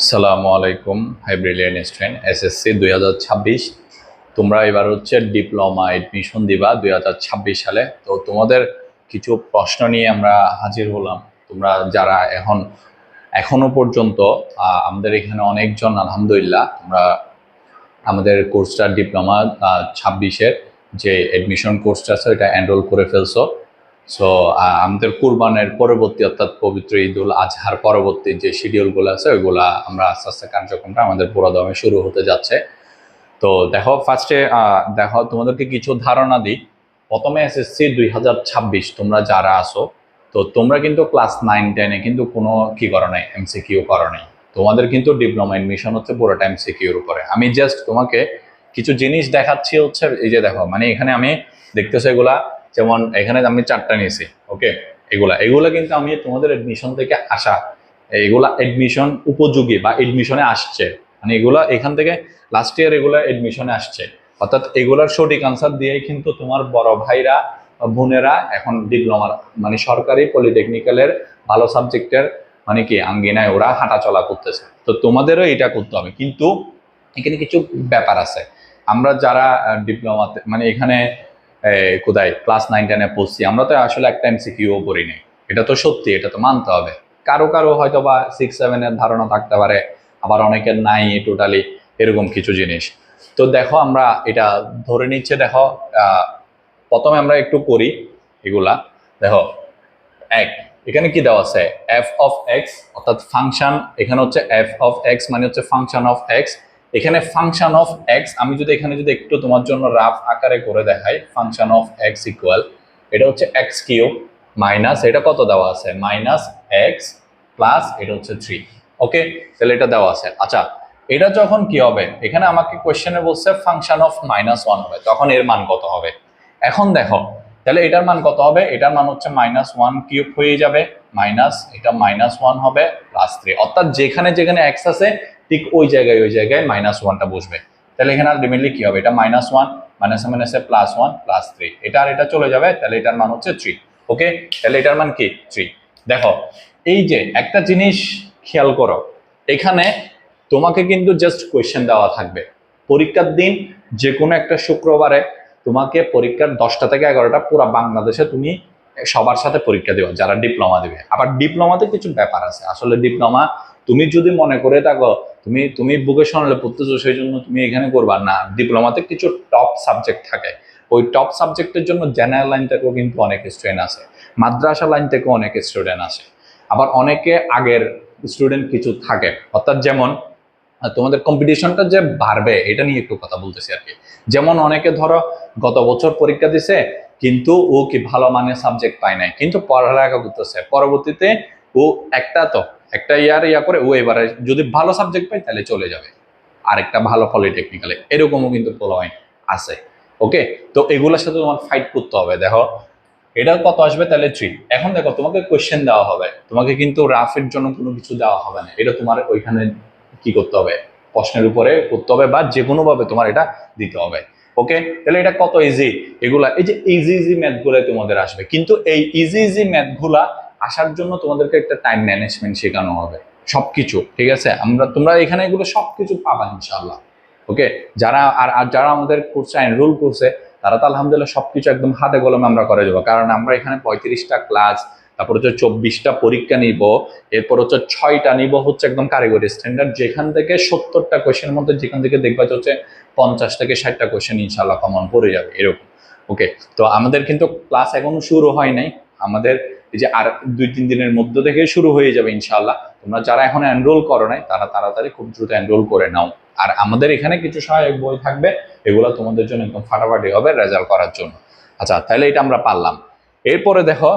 আসসালামু আলাইকুম, high brilliant student SSC 2026। তোমরা এবার হচ্ছে ডিপ্লোমা এডমিশন দিবা 2026 সালে। তো তোমাদের কিছু প্রশ্ন নিয়ে আমরা হাজির হলাম। তোমরা যারা এখনো পর্যন্ত আমাদের এখানে অনেকজন আলহামদুলিল্লাহ তোমরা আমাদের কোর্সটা ডিপ্লোমা 26-এর যে এডমিশন কোর্সটা আছে এটা এনরোল করে ফেলছো। সো আমাদের কুরবানের পরবর্তী অর্থাৎ পবিত্র ঈদুল আজহার পরবর্তী যে শিডিউলগুলো আছে ওইগুলা আমরা আস্তে আস্তে কার্যক্রমটা আমাদের পুরোদমে শুরু হতে যাচ্ছে। তো দেখো ফার্স্টে দেখো তোমাদেরকে কিছু ধারণা দিই। প্রথমে এসএসসি 2026 তোমরা যারা আসো, তো তোমরা কিন্তু ক্লাস 9-10-এ কিন্তু কোনো কি করো নাই, এমসিকিউ করো নাই। তোমাদের কিন্তু ডিপ্লোমা এডমিশন হচ্ছে পুরোটা এমসিকিউর উপরে। আমি জাস্ট তোমাকে কিছু জিনিস দেখাচ্ছি, হচ্ছে এই যে দেখো, মানে এখানে আমি দেখতেছো এগুলা, যেমন এখানে আমি 4টা নিয়েছি। ওকে, এগুলা এগুলা কিন্তু আমি তোমাদের এডমিশন থেকে আসা, এগুলা এডমিশন উপযোগী বা এডমিশনে আসছে, মানে এগুলা এখান থেকে লাস্ট ইয়ার এগুলা এডমিশনে আসছে। অর্থাৎ এগুলার সঠিক আনসার দিয়েই কিন্তু তোমার বড় ভাইরা বোনেরা এখন ডিপ্লোমার মানে সরকারি পলিটেকনিক্যালের ভালো সাবজেক্টের মানে কি আঙ্গিনায় ওরা হাঁটাচলা করতেছে। তো তোমাদেরও এটা করতে হবে, কিন্তু এখানে কিছু ব্যাপার আছে। আমরা যারা ডিপ্লোমাতে মানে এখানে কোথায় ক্লাস 9-10-এ পড়ছি, আমরা তো আসলে একটা এমসিকিউ পড়ি নাই। এটা তো সত্যি, এটা তো মানতে হবে। কারো কারো হয়তো বা 6-7-এর ধারণা থাকতে পারে, আবার অনেকের নাই টোটালি, এরকম কিছু জিনিস। তো দেখো আমরা এটা ধরে নিচ্ছে, দেখো প্রথমে আমরা একটু করি এগুলা। দেখো এক, এখানে কি দেওয়া আছে, এফ অফ এক্স অর্থাৎ ফাংশন, এখানে হচ্ছে এফ অফ এক্স মানে হচ্ছে ফাংশন অফ এক্স। এখানে ফাংশন অফ এক্স আমি যদি এখানে যদি একটু তোমার জন্য রাফ আকারে করে দেখাই, ফাংশন অফ এক্স ইকুয়াল এটা হচ্ছে এক্স কিউব মাইনাস এটা কত দেওয়া আছে মাইনাস এক্স প্লাস এটা হচ্ছে 3। ওকে, তাহলে এটা দেওয়া আছে। আচ্ছা, এটা যখন কি হবে, এখানে আমাকে কোয়েশ্চেনে বলছে ফাংশন অফ -1 হবে, তখন এর মান কত হবে। এখন দেখো তাহলে এটার মান কত হবে, এটার মান হচ্ছে -1 কিউব হয়ে যাবে, মাইনাস এটা -1 হবে প্লাস 3, অর্থাৎ যেখানে যেখানে এক্স আছে ঠিক ওই জায়গায় -1টা বসবে। তাহলে এখানে আলটিমেটলি কি হবে, এটা -1 মাইনাসে মাইনাসে +1 প্লাস 3, এটা আর এটা চলে যাবে, তাহলে এটার মান হচ্ছে 3। ওকে, তাহলে এটার মান কি 3। দেখো এই যে একটা জিনিস খেয়াল করো, এখানে তোমাকে কিন্তু জাস্ট কোয়েশ্চেন দেওয়া থাকবে পরীক্ষার দিন যে কোনো একটা শুক্রবারে তোমাকে পরীক্ষার 10টা থেকে 11টা পুরো বাংলাদেশে তুমি সবার সাথে পরীক্ষা দেওয়া যারা ডিপ্লোমা দেবে। আবার ডিপ্লোমাতে কিছু ব্যাপার আছে, আসলে ডিপ্লোমা তুমি যদি মনে করে থাকো তুমি তুমি ভোকেশনালে পড়তেছো সেই জন্য তুমি এখানে করবা না, ডিপ্লোমাতে কিছু টপ সাবজেক্ট থাকে। ওই টপ সাবজেক্টের জন্য জেনারেল লাইন থেকেও কিন্তু অনেক স্টুডেন্ট আছে, মাদ্রাসা লাইন থেকেও অনেক স্টুডেন্ট আছে, আবার অনেকে আগের স্টুডেন্ট কিছু থাকে। অর্থাৎ যেমন তোমাদের কম্পিটিশনটা যে বাড়বে এটা নিয়ে একটু কথা বলতেছি আর কি। যেমন অনেকে ধরো গত বছর পরীক্ষা দিছে কিন্তু ও কি ভালো মানের সাবজেক্ট পায় নাই, কিন্তু পড়ালেখা করতেছে, পরবর্তীতে ও একটা ইয়া করে ও এবারে যদি ভালো সাবজেক্ট পায় তাহলে চলে যাবে আরেকটা ভালো পলিটেকনিক্যালে, এরকমও কিন্তু পোলাপাইন আছে। ওকে, তো এগুলোর সাথে তোমার ফাইট করতে হবে। দেখো এটা কত আসবে, তাহলে 3। এখন দেখো তোমাকে কোয়েশ্চেন দেওয়া হবে, তোমাকে কিন্তু রাফের জন্য কোনো কিছু দেওয়া হবে না, এটা তোমার ওইখানে কি করতে হবে, প্রশ্নের উপরে করতে হবে বা যে কোনো ভাবে তোমার এটা দিতে হবে। ওকে, তাহলে এটা কত ইজি, এগুলা এই যে ইজি ইজি ম্যাথ গুলো তোমাদের আসবে, কিন্তু এই ইজি ইজি ম্যাথ গুলা আসার জন্য তোমাদেরকে একটা টাইম ম্যানেজমেন্ট শেখানো হবে সবকিছু। ঠিক আছে, তোমরা এখানে এগুলো সবকিছু পাবা ইনশাআল্লাহ। ওকে, যারা আমাদের কোর্সে এনরোল করছে তারা তো আলহামদুলিল্লাহ সবকিছু একদম হাতে কলমে আমরা করে দেবো, কারণ আমরা এখানে 35টা ক্লাস, তারপর হচ্ছে 24টা পরীক্ষা নিব, এরপর হচ্ছে 6টা নিব হচ্ছে একদম কারিগরি স্ট্যান্ডার্ড, যেখান থেকে 70টা কোয়েশ্চেনের মধ্যে যেখান থেকে দেখবা হচ্ছে 50 থেকে 60টা কোয়েশ্চেন ইনশাল্লাহ কমন পড়ে যাবে এরকম। ওকে, তো আমাদের কিন্তু ক্লাস এখনো শুরু হয় নাই, আমাদের এই যে আর 2-3 দিনের মধ্য থেকে শুরু হয়ে যাবে ইনশাল্লাহ। তোমরা যারা এখন এনরোল করো নাই তারা তাড়াতাড়ি খুব দ্রুত এনরোল করে নাও। আর আমাদের এখানে কিছু সহায়ক বই থাকবে, এগুলো তোমাদের জন্য একদম ফাটাফাটি হবে রেজাল্ট করার জন্য। আচ্ছা, তাহলে এটা আমরা পারলাম। এরপরে দেখো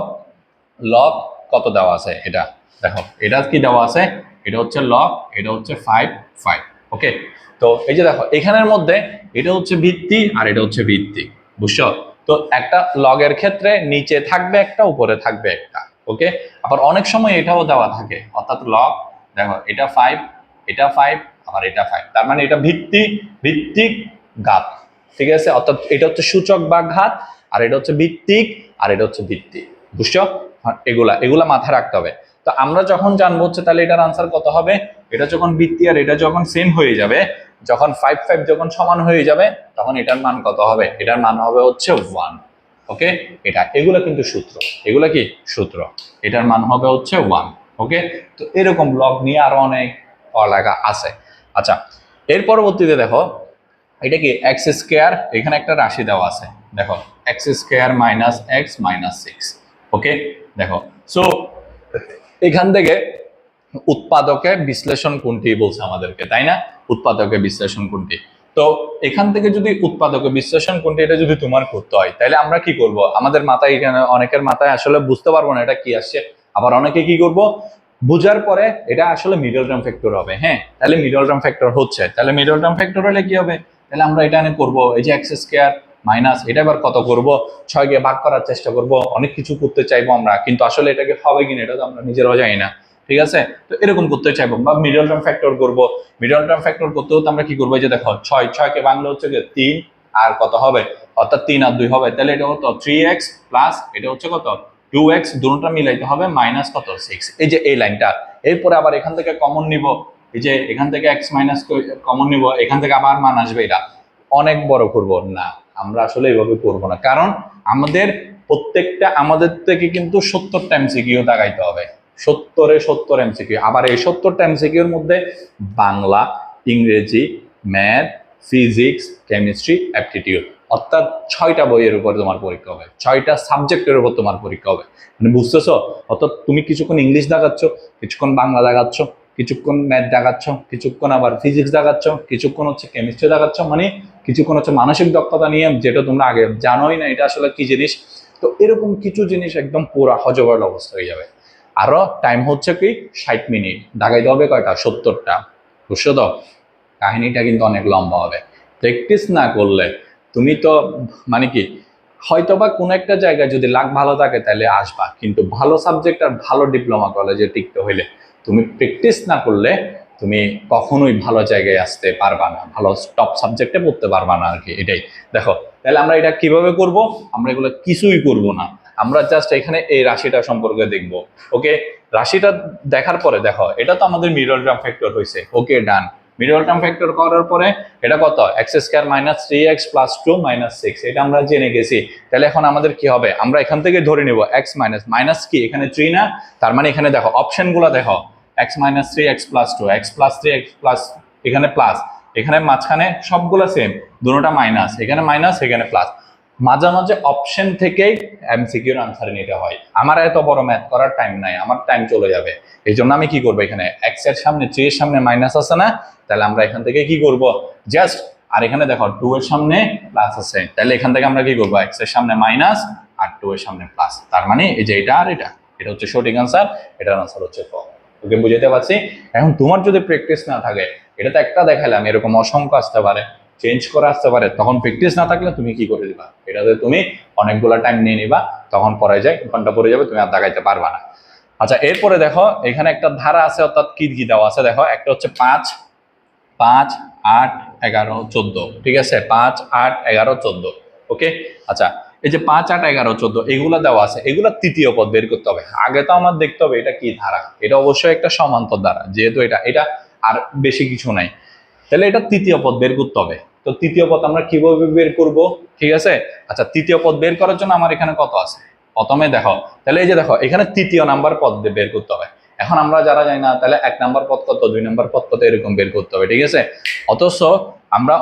লগ কত দেওয়া আছে, এটা দেখো এটা কি দেওয়া আছে, এটা হচ্ছে লগ, এটা হচ্ছে 5 ওকে, তো এই যে দেখো এখানের মধ্যে এটা হচ্ছে ভিত্তি আর এটা হচ্ছে ভিত্তি, বুঝছো। তো একটা লগের ক্ষেত্রে নিচে থাকবে একটা, উপরে থাকবে একটা। ওকে, আবার অনেক সময় এটাও দেওয়া থাকে, অর্থাৎ লগ দেখো এটা 5, এটা 5, আর এটা 5, তার মানে এটা ভিত্তি ভিত্তিক ঘাত। ঠিক আছে, অর্থাৎ এটা হচ্ছে সূচক বা ঘাত, আর এটা হচ্ছে ভিত্তিক, আর এটা হচ্ছে ভিত্তি, বুঝছো। এগুলা এগুলা মাথায় রাখতে হবে। তো আমরা যখন জানবো হচ্ছে তাহলে এটার আনসার কত হবে, এটা যখন বৃত্তি আর এটা যখন সেম হয়ে যাবে, যখন 5 যখন সমান হয়ে যাবে, তখন এটার মান কত হবে, এটার মান হবে হচ্ছে 1। ওকে, এটা এগুলা কিন্তু সূত্র, এগুলা কি সূত্র, এটার মান হবে হচ্ছে 1। ওকে, তো এরকম লগ নিয়ে আরো অনেক পড়ালেখা আছে। আচ্ছা, এর পরবর্তীতে দেখো এটা কি এক্স স্কোয়ার, এখানে একটা রাশি দেওয়া আছে, দেখো x square minus x minus 6। ওকে, দেখো সো এখান থেকে উৎপাদকের বিশ্লেষণ কোনটি বলছে আমাদেরকে, তাই না? উৎপাদকের বিশ্লেষণ কোনটি, তো এখান থেকে যদি উৎপাদকের বিশ্লেষণ কোনটি এটা যদি তোমার করতে হয়, তাহলে আমরা কি করব, আমাদের মাথায় এখানে অনেকের মাথায় আসলে বুঝতে পারবো না এটা কি আসছে, আবার অনেকে কি করব বুঝার পরে এটা আসলে মিডল টার্ম ফ্যাক্টর হবে। হ্যাঁ, তাহলে মিডল টার্ম ফ্যাক্টর হচ্ছে, তাহলে মিডল টার্ম ফ্যাক্টর হলে কি হবে, তাহলে আমরা এটা এনে করবো, এই যে এক্স স্কোয়ার মাইনাস এটা এবার কত করব, 6 ভাগ করার চেষ্টা করব, অনেক কিছু করতে চাইবো আমরা, কিন্তু আসলে এটাকে হবে কিনা এটা তো আমরা নিজেরাও জানি না। ঠিক আছে, তো এরকম করতে চাইবো বা মিডল টার্ম ফ্যাক্টর করবো, মিডল টার্ম ফ্যাক্টর করতে হতে আমরা কি করবো, যে দেখো 6 বাংলা হচ্ছে যে 3 আর কত হবে, অর্থাৎ 3 আর 2 হবে, তাহলে এটা কত 3x প্লাস এটা হচ্ছে কত 2x, দুটোটা মিলাইতে হবে মাইনাস কত 6, এই যে এই লাইনটা। এরপরে আবার এখান থেকে কমন নিব, এই যে এখান থেকে x মাইনাস কমন নিব, এখান থেকে আবার মান আসবে, এটা অনেক বড় করব না, আমরা আসলে এইভাবে করব না, কারণ আমাদের প্রত্যেকটা আমাদের থেকে কিন্তু 70টা এমসিকিউ দাগাইতে হবে, 70 এমসিকিউ, আবার এই 70টা এমসিকিউর মধ্যে বাংলা, ইংরেজি, ম্যাথ, ফিজিক্স, কেমিস্ট্রি, অ্যাপটিটিউড, অর্থাৎ 6টা বইয়ের উপর তোমার পরীক্ষা হবে, 6টা সাবজেক্টের উপর তোমার পরীক্ষা হবে। মানে বুঝতেছো, অর্থাৎ তুমি কিছুক্ষণ ইংলিশ দেখাচ্ছ, কিছুক্ষণ বাংলা দেখাচ্ছ, কিছুক্ষণ ম্যাথ দেখাচ্ছ, কিছুক্ষণ আবার ফিজিক্স দেখাচ্ছ, কিছুক্ষণ হচ্ছে কেমিস্ট্রি দেখাচ্ছ, মানে কিছুক্ষণ হচ্ছে মানসিক দক্ষতা নিয়ে, যেটা তোমরা আগে জানোই না এটা আসলে কি জিনিস। তো এরকম কিছু জিনিস একদম পুরা হজবরল অবস্থা হয়ে যাবে। আরো টাইম হচ্ছে কি 60 মিনিট, দাগাইতে হবে কয়টা 70টা, বুঝছো তো? কাহিনীটা কিন্তু অনেক লম্বা হবে, প্র্যাকটিস না করলে তুমি তো মানে কি হয়তোবা কোনো একটা জায়গায় যদি লাক ভালো থাকে তাহলে আসবা, কিন্তু ভালো সাবজেক্ট আর ভালো ডিপ্লোমা কলেজে টিকতে হইলে তুমি প্র্যাকটিস না করলে তুমি কখনোই ভালো জায়গায় আসতে পারবা না, ভালো টপ সাবজেক্টে পড়তে পারবা না আর কি, এটাই। দেখো তাহলে আমরা এটা কিভাবে করব, আমরা এগুলো কিছুই করব না, আমরা জাস্ট এখানে এই রাশিটা সম্পর্কে দেখব। ওকে, রাশিটা দেখার পরে দেখো এটা তো আমাদের মিডল টার্ম ফ্যাক্টর হয়েছে, ওকে ডান, মিডল টার্ম ফ্যাক্টর করার পরে এটা কত x square minus 3x plus 2 minus 6, এটা আমরা জেনে গেছি। তাহলে এখন আমাদের কি হবে, আমরা এখান থেকে ধরে নিব এক্স মাইনাস মাইনাস কি এখানে 3 না, তার মানে এখানে দেখো অপশন গুলো দেখো x minus 3 x plus 2 x plus 3 x plus, এখানে প্লাস, এখানে মাঝখানে সবগুলো সেম, দুটোটা মাইনাস, এখানে মাইনাস এখানে প্লাস, মাঝে মাঝে অপশন থেকেই এমসিকিউর আনসার নিতে হয়। আমার এত বড় ম্যাথ করার টাইম নাই, আমার টাইম চলে যাবে, এই জন্য আমি কি করবো, এখানে এক্স এর সামনে 3 এর সামনে মাইনাস আছে না, তাহলে আমরা এখান থেকে কি করব জাস্ট, আর এখানে দেখো 2 এর সামনে প্লাস আছে, তাহলে এখান থেকে আমরা কি করবো এক্স এর সামনে মাইনাস আর 2 এর সামনে প্লাস, তার মানে এই যে এটা আর এটা, এটা হচ্ছে সঠিক আনসার, এটার আনসার হচ্ছে ক। ওকে, বুঝাতে পারছি? এখন তোমার যদি প্র্যাকটিস না থাকে, এটা তো একটা দেখালাম, এরকম অসংখ্য আসতে পারে, চেঞ্জ করে আসতে পারে, তখন প্র্যাকটিস না থাকলে তুমি কি করে দিবা, এটাতে তুমি অনেকগুলো টাইম নিয়ে নিবা, তখন পরে যায় ঘন্টা পড়ে যাবে, তুমি আর দাগাইতে পারবা না। আচ্ছা, এরপরে দেখো এখানে একটা ধারা আছে, অর্থাৎ কি কি দেওয়া আছে দেখো, একটা হচ্ছে 5, 5, 8, 11, 14, ঠিক আছে, 5, 8, 11, 14। ওকে, আচ্ছা, এই যে 5, 8, 11, 14 এগুলা দেওয়া আছে, এগুলা তৃতীয় পদ বের করতে হবে। আগে তো আমার দেখতে হবে এটা কি ধারা, এটা অবশ্যই একটা সমান্তর ধারা, যেহেতু এটা এটা আর বেশি কিছু নাই, তাহলে এটা তৃতীয় পদ বের করতে হবে। তো তৃতীয় পদ আমরা কিভাবে বের করব, ঠিক আছে? আচ্ছা, তৃতীয় পদ বের করার জন্য আমার এখানে কত আছে, প্রথমে দেখো, তাহলে এই যে দেখো এখানে তৃতীয় নাম্বার পদ বের করতে হবে। এখন আমরা যারা জানি না, তাহলে 1 নাম্বার পদ কত, 2 নাম্বার পদ কত, এরকম বের করতে হবে, ঠিক আছে? অথচ আমরা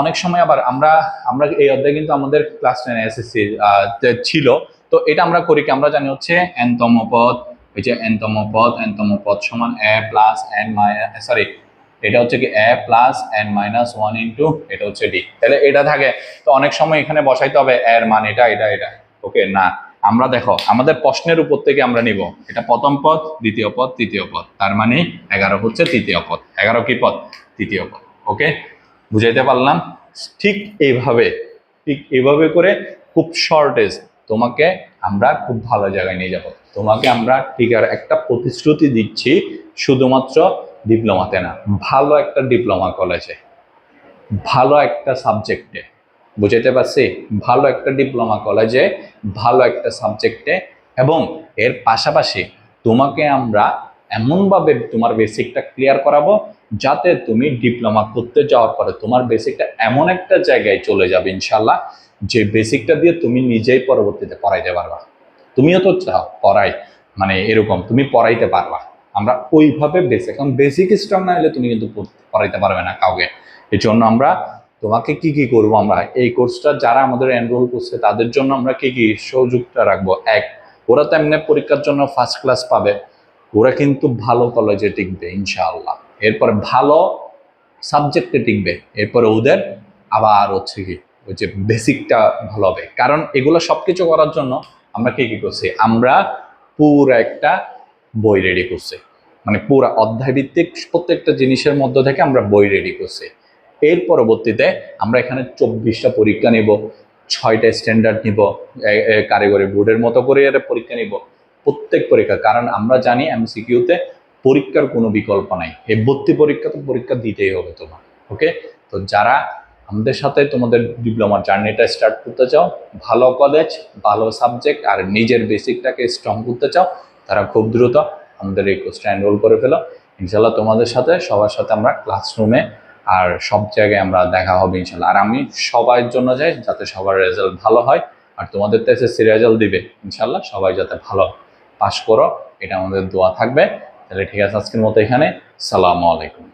অনেক সময় আবার আমরা আমরা এই অধ্যায় কিন্তু আমাদের ক্লাস 10 এসএসসি ছিল, তো এটা আমরা করি কি, আমরা জানি হচ্ছে n তম পদ, এই যে n তম পদ সমান a plus n minus, sorry এটা হচ্ছে কি a plus n minus 1 into এটা হচ্ছে d, তাহলে এটা থাকে, তো অনেক সময় এখানে বসাইতে হবে এর মান এটা এটা এটা, ওকে না, আমরা দেখো আমাদের প্রশ্নের উপর থেকে আমরা নিব এটা প্রথম পদ, দ্বিতীয় পদ, তৃতীয় পদ, তার মানে 11 হচ্ছে তৃতীয় পদ, 11 কি পদ, তৃতীয় পদ। ওকে, বুঝাইতে পারলাম? ঠিক এইভাবে, ঠিক এইভাবে করে খুব শর্টেজ তোমাকে আমরা খুব ভালো জায়গায় নিয়ে যাব, তোমাকে আমরা ঠিক আর একটা প্রতিশ্রুতি দিচ্ছি, শুধুমাত্র ডিপ্লোমাতে না, ভালো একটা ডিপ্লোমা কলেজে, ভালো একটা সাবজেক্টে, বুঝাইতে পারছি, ভালো একটা ডিপ্লোমা কলেজে, ভালো একটা সাবজেক্টে, এবং এর পাশাপাশি তোমাকে আমরা এমনভাবে তোমার বেসিকটা ক্লিয়ার করাবো যাতে তুমি ডিপ্লোমা করতে যাওয়ার পরে তোমার বেসিকটা এমন একটা জায়গায় চলে যাবে ইনশাল্লাহ, যে বেসিকটা দিয়ে তুমি নিজেই পরবর্তীতে পড়াইতে পারবা। তুমিও তো চাও পড়াই, মানে এরকম তুমি পড়াইতে পারবা। আমরা ওইভাবে বেসিক, কারণ বেসিক স্ট্রং না হলে তুমি কিন্তু পড়াইতে পারবে না কাউকে। এই জন্য আমরা তোমাকে কি কি করবো, আমরা এই কোর্সটা যারা আমাদের এনরোল করছে তাদের জন্য আমরা কি কি সুযোগটা রাখবো। এক, ওরা তো এমনি পরীক্ষার জন্য ফার্স্ট ক্লাস পাবে, ওরা কিন্তু ভালো কলেজে টিকবে ইনশাআল্লাহ, এরপরে ভালো সাবজেক্টে টিকবে, এরপরে ওদের আবার হচ্ছে কি ওই যে বেসিকটা ভালো হবে। কারণ এগুলো সবকিছু করার জন্য আমরা কি কি করছি, আমরা পুরো একটা বই রেডি করছি, মানে পুরো অধ্যায় ভিত্তিক প্রত্যেকটা জিনিসের মধ্য থেকে আমরা বই রেডি করছি। এর পরবর্তীতে আমরা এখানে 24টা পরীক্ষা নিব, 6টা স্ট্যান্ডার্ড নিব, কারিগরি বোর্ডের মতো করে পরীক্ষা নিব প্রত্যেক পরীক্ষা। কারণ আমরা জানি এমসিকিউতে পরীক্ষার কোনো বিকল্প নাই, এই ভর্তি পরীক্ষা তো পরীক্ষা দিতেই হবে তোমার। ওকে, তো যারা আমাদের সাথে তোমাদের ডিপ্লোমার জার্নিটা স্টার্ট করতে চাও, ভালো কলেজ, ভালো সাবজেক্ট আর নিজের বেসিকটাকে স্ট্রং করতে চাও, তারা খুব দ্রুত আমাদের এই কোর্সটা এনরোল করে ফেলো। ইনশাল্লাহ তোমাদের সাথে সবার সাথে আমরা ক্লাসরুমে আর সব জায়গায় আমরা দেখা হবে ইনশাল্লাহ। আর আমি সবার জন্য চাই যাতে সবার রেজাল্ট ভালো হয়, আর তোমাদের তো এসএসসি রেজাল্ট দিবে ইনশাল্লাহ, সবাই যাতে ভালো পাস করো, এটা আমাদের দোয়া থাকবে। তাহলে ঠিক আছে, আজকের মতো এখানে। সালামু আলাইকুম।